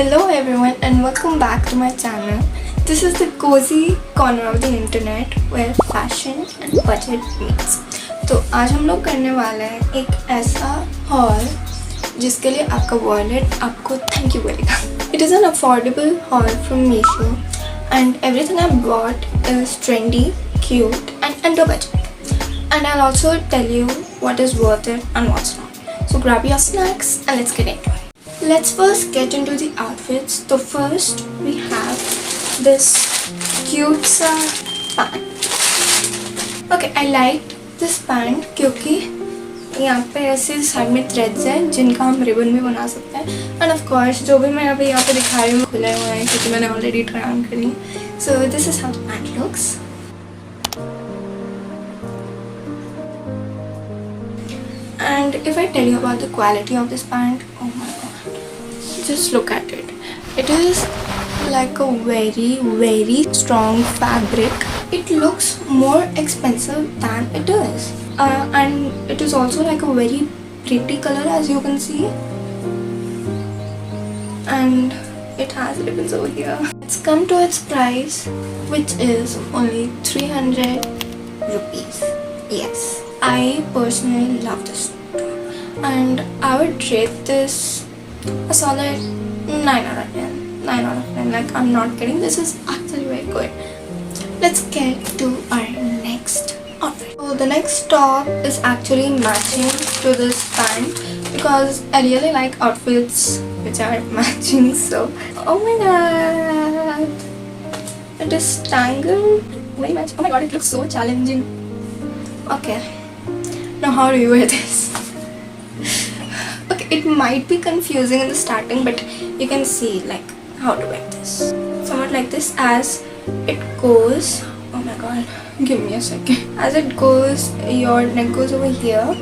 Hello everyone and welcome back to my channel. This is the cozy corner of the internet where fashion and budget meets. तो आज हम लोग करने वाले हैं एक ऐसा haul जिसके लिए आपका wallet आपको thank you बोलेगा. It is an affordable haul from Meesho and everything I bought is trendy, cute and under budget. And I'll also tell you what is worth it and what's not. So grab your snacks and let's get into it. Let's first get into the outfits. So first we have this cute pant. Okay, I liked this pant क्योंकि यहाँ पे ऐसे side में threads हैं जिनका हम ribbon भी बना सकते हैं. एंड ऑफ कोर्स जो भी मैं अभी यहाँ पे दिखा रही हूँ खुले हुए हैं क्योंकि मैंने ऑलरेडी ट्राई ऑन करी. So this is how the pant looks. And if I tell you about the quality of this pant, oh my god, just look at it. It is like a very strong fabric. It looks more expensive than it is. And it is also like a very pretty color, as you can see. And it has ribbons over here. Let's come to its price, which is only 300 rupees. Yes, I personally love this top and I would rate this a solid 9 out of 10. 9 out of 10. Like, I'm not kidding, this is actually very good. Let's get to our next outfit. So the next top is actually matching to this pant because I really like outfits which are matching. So oh my god, it is tangled very much. Oh my god, it looks so challenging. Okay, now how do you wear this? Okay, it might be confusing in the starting, but you can see like how to wear this. Somewhat like this as it goes. Oh my god, give me a second. As it goes, your neck goes over here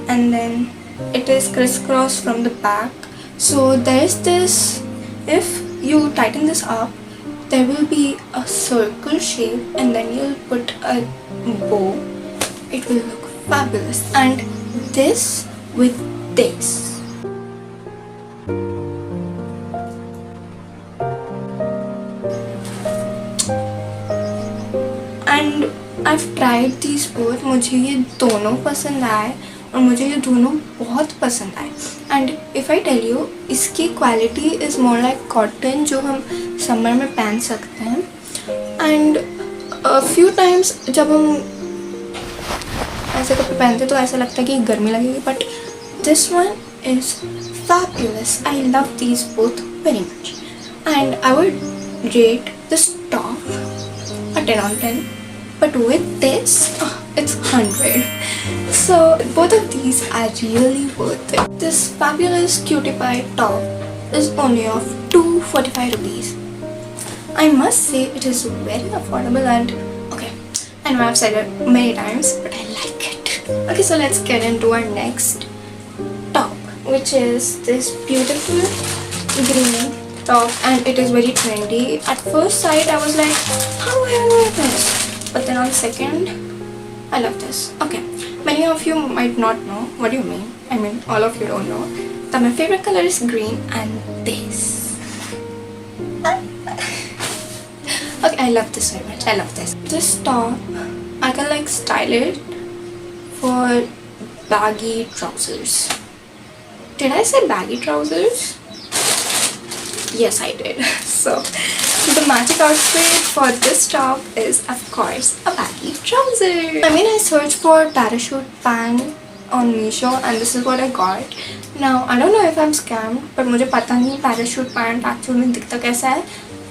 and then it is crisscross from the back. So there's this, if you tighten this up, there will be a circle shape and then you'll put a bow. It will look fabulous. And this with this. And I've tried these both. मुझे ये दोनों पसंद आए और मुझे ये दोनों बहुत पसंद आए. And if I tell you, इसकी quality is more like cotton जो हम summer में पहन सकते हैं. And a few times जब हम ऐसे कपड़े पहनते तो ऐसा लगता है कि गर्मी लगेगी, but this one is fabulous. I love these both very much and I would rate this top a 10 on 10, but with this it's 100. So both of these are really worth it. This fabulous cutie pie top is only of 245 rupees. I must say it is very affordable and okay, I know I've said it many times, but I like it. Okay, so let's get into our next top, which is this beautiful green top and it is very trendy. At first sight I was like, how do I wear this? But then on second, I love this. Okay, many of you might not know. What do you mean? I mean, all of you don't know that my favorite color is green and this. Okay, I love this very much. I love this. This top, I can like style it for baggy trousers. Did I say baggy trousers? Yes, I did. So the magic outfit for this top is of course a baggy trouser. I mean, I searched for parachute pant on Meesho and this is what I got. Now I don't know if I'm scammed, but मुझे पता नहीं parachute pant actually में दिखता कैसा है.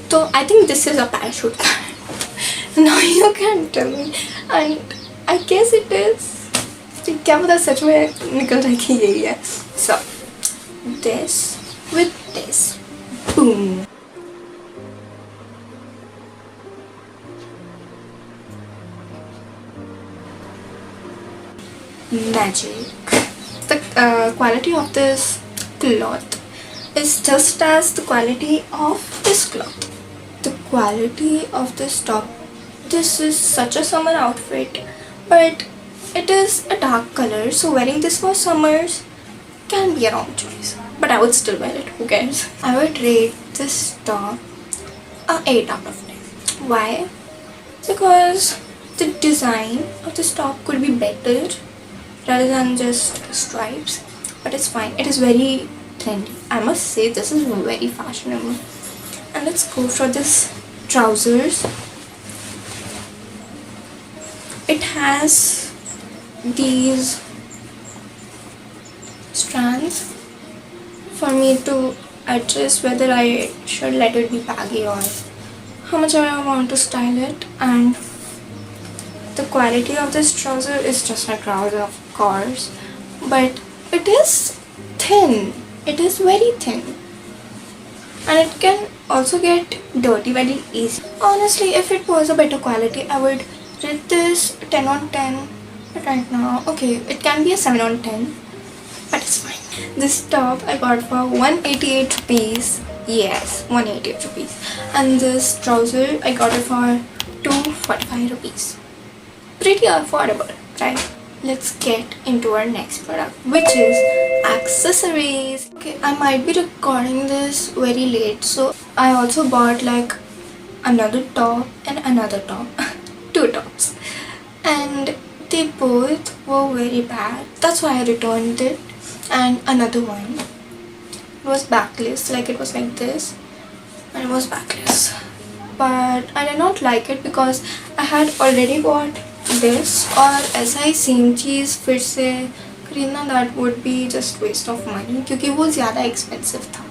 So I think this is a parachute pant. Now you can tell me, and I guess it is. क्या पता सच में निकल रहा है कि यही है. So this with this, boom. Magic. The quality of this cloth is just as the quality of this cloth. The quality of this top. This is such a summer outfit, but it is a dark color, so wearing this for summers can be a wrong choice. but I would still wear it. Who cares? I would rate this top a 8 out of 10. Why? Because the design of this top could be better rather than just stripes, but it's fine. It is very trendy. I must say this is very fashionable. And let's go for this trousers. It has these strands for me to adjust whether I should let it be baggy or how much I want to style it. And the quality of this trouser is just a trouser, of course, but it is thin. It is very thin, and it can also get dirty very easy. Honestly, if it was a better quality, I would rate this 10 on 10. But right now, okay, it can be a 7 on 10, but it's fine. This top I got for 188 rupees. Yes, 188 rupees. And this trouser I got it for 245 rupees. Pretty affordable, right? Let's get into our next product, which is accessories. Okay, I might be recording this very late, so I also bought like another top and another top. Two tops, and they both were very bad. That's why I returned it. And another one was backless, like it was like this, and it was backless, but I did not like it because I had already bought this, और ऐसा ही same चीज़ फिर से खरीदना that would be just waste of money, क्योंकि वो ज़्यादा expensive था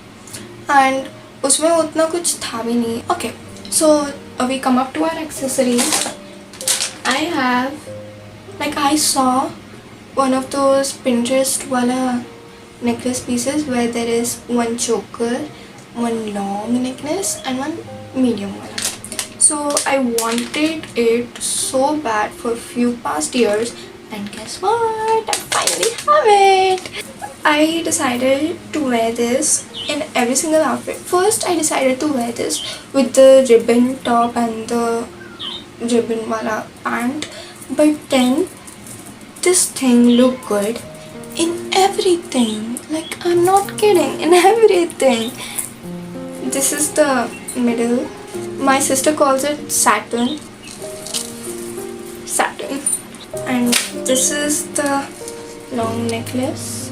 and उसमें उतना कुछ था भी नहीं. Okay, so we come up to our accessories. I have, like, I saw one of those Pinterest wala necklace pieces where there is one choker, one long necklace and one medium wala. So I wanted it so bad for a few past years, and guess what? I finally have it. I decided to wear this in every single outfit. First I decided to wear this with the ribbon top and the ribbon wala pant, but then this thing looked good in everything. Like, I'm not kidding, in everything. This is the middle. My sister calls it Saturn. And this is the long necklace.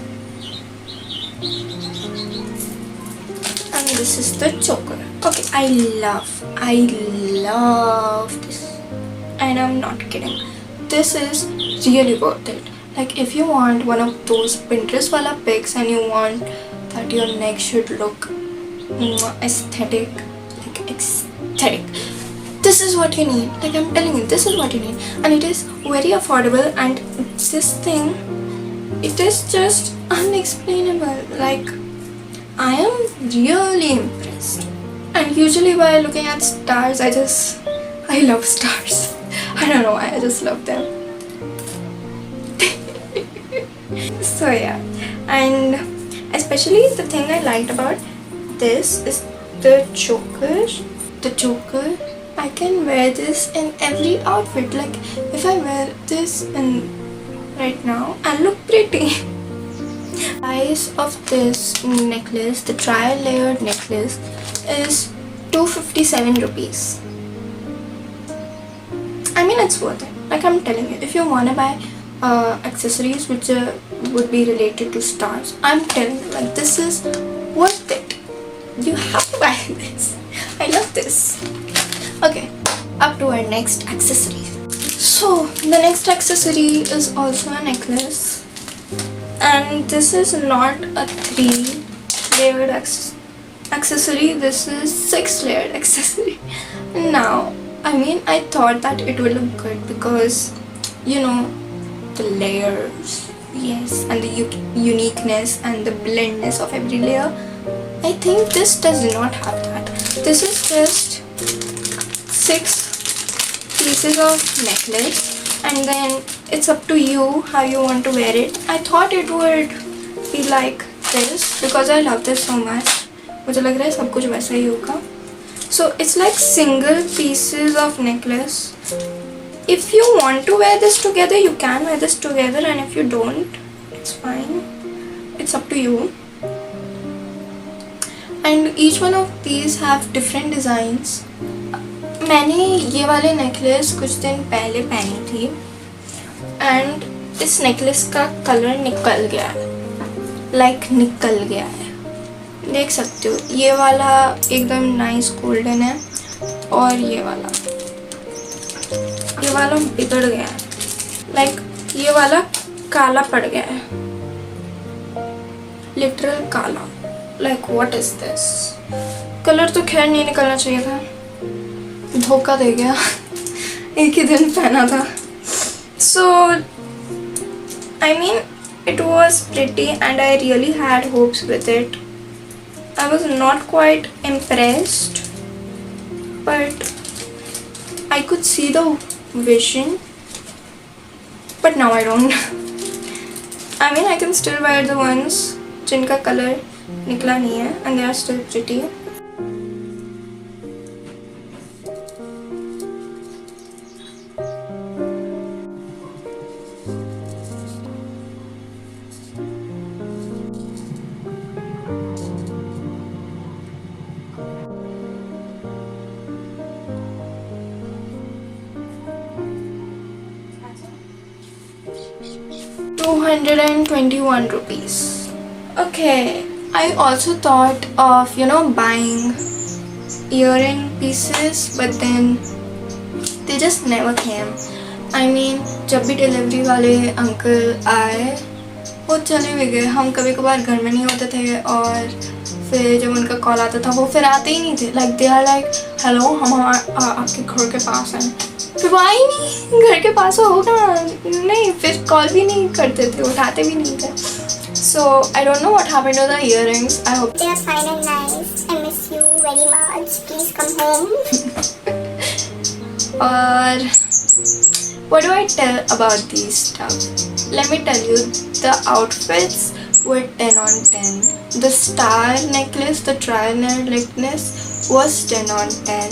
And this is the choker. Okay, I love this. And I'm not kidding. This is really worth it. Like, if you want one of those Pinterest wala pics and you want that your neck should look aesthetic, this is what you need. Like, I'm telling you, this is what you need. And it is very affordable, and this thing, it is just unexplainable. Like, I am really impressed. And usually while looking at stars, I love stars. I don't know why, I just love them. So yeah, and especially the thing I liked about this is the choker. The choker, I can wear this in every outfit. Like, if I wear this right now, I look pretty. Price of this necklace, the tri-layered necklace, is 257 rupees. I mean, it's worth it. Like, I'm telling you, if you wanna buy accessories which would be related to stars, I'm telling you, like, this is worth it. You have to buy this. I love this. Okay, up to our next accessory. So the next accessory is also a necklace, and this is not a 3-layered accessory. This is 6-layered accessory. Now, I mean, I thought that it would look good because, you know, the layers, yes, and the uniqueness and the blendness of every layer. I think this does not have that. This is just 6 pieces of necklace, and then it's up to you how you want to wear it. I thought it would be like this because I love this so much. मुझे लग रहा है सब कुछ वैसा ही होगा. So it's like single pieces of necklace. If you want to wear this together, you can wear this together, and if you don't, it's fine. It's up to you. and each one of these have different designs. मैंने ये वाले necklace कुछ दिन पहले पहनी थी and इस necklace का कलर निकल गया है, निकल गया है, देख सकते हो। ये वाला एकदम नाइस गोल्डन है और ये वाला बिगड़ गया है, ये वाला काला पड़ गया है, लिटरल काला। What is this? कलर तो खैर नहीं निकलना चाहिए था, धोखा दे गया। एक ही दिन पहना था। सो I mean, it was pretty and I really had hopes with it. I was not quite impressed, but I could see the vision, but now I don't. I mean, I can still wear the ones जिनका colour निकला नहीं है and they are still pretty. ₹221. Okay, I also thought of buying earring pieces, but then they just never came. I mean, जब भी delivery वाले uncle आए वो चले भी गए। हम कभी कभार घर में नहीं होते थे और फिर जब उनका कॉल आता था वो फिर आते ही नहीं थे। दे आर हेलो, हम आपके घर के पास हैं, फिर वो आए ही नहीं। घर के पास होगा नहीं, फिर कॉल भी नहीं करते थे, उठाते भी नहीं थे। So I don't know what happened to the earrings. I hope they are fine and nice. I miss you very much. Please come home. Or what do I tell about these stuff? Let me tell you, the outfits were 10 on 10. The star necklace, the triangle necklace was 10 on 10.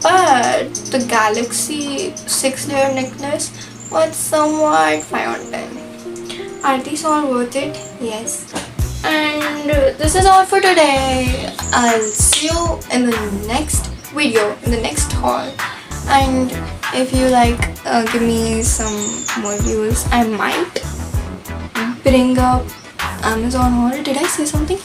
But the galaxy 6-layer necklace was somewhat 5 on 10. Are these all worth it? Yes. And this is all for today. I'll see you in the next video, in the next haul. And if you give me some more views, I might bring up Amazon haul. Did I say something?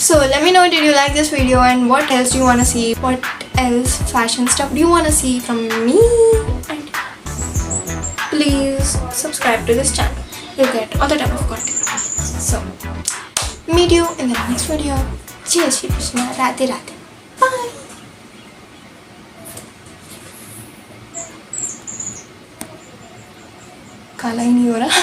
So let me know, did you like this video and what else do you want to see? What else fashion stuff do you want to see from me? And please subscribe to this channel. You'll get all the type of content. So meet you in the next video. Jai Shri Krishna. Radhe Radhe. Bye. काला ही नहीं हो रहा।